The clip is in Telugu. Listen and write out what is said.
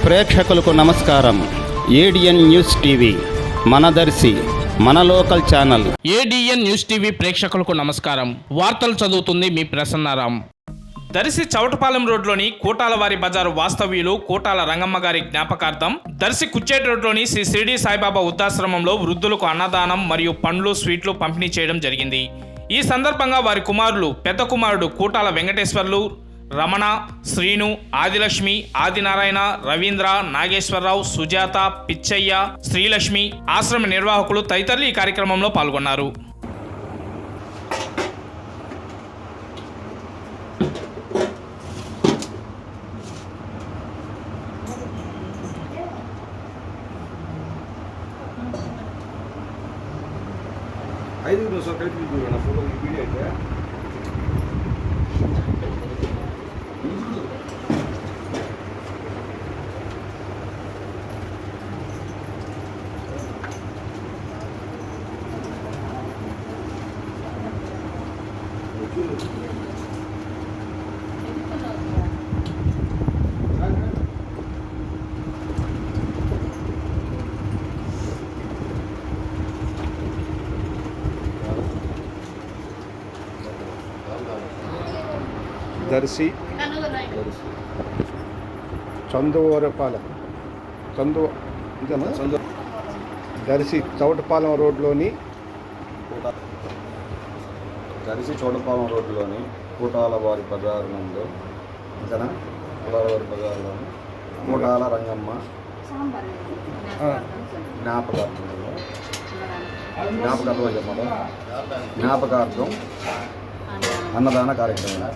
ప్రేక్షకులకు నమస్కారం. ఏడిఎన్ న్యూస్ టీవీ మన దర్శి మన local channel. ADN news TV ప్రేక్షకులకు నమస్కారం. వార్తలు చదువుతుంది మీ ప్రసన్నారాం. దర్శి చౌటపాలెం రోడ్లోని కోటాలవారి బజారు వాస్తవ్యులు కోటాల రంగమ్మ గారి జ్ఞాపకార్థం దర్శి కుచ్చేటి రోడ్లోని శ్రీ షిరిడి సాయిబాబా వృద్ధాశ్రమంలో వృద్ధులకు అన్నదానం మరియు పండ్లు స్వీట్లు పంపిణీ చేయడం జరిగింది. ఈ సందర్భంగా వారి కుమారులు పెద్ద కుమారుడు కోటాల వెంకటేశ్వర్లు, రమణ, శ్రీను, ఆదిలక్ష్మి, ఆదినారాయణ, రవీంద్ర, నాగేశ్వరరావు, సుజాత, పిచ్చయ్య, శ్రీలక్ష్మి, ఆశ్రమ నిర్వాహకులు తదితరులు ఈ కార్యక్రమంలో పాల్గొన్నారు. దర్శి చందువరపాలెం దర్శి చౌటపాలెం రోడ్లోని కోటాలవారి బజారు నందు కోటాలవారి బజారులోని కోటాల రంగమ్మ జ్ఞాపకార్థం అన్నదాన కార్యక్రమం.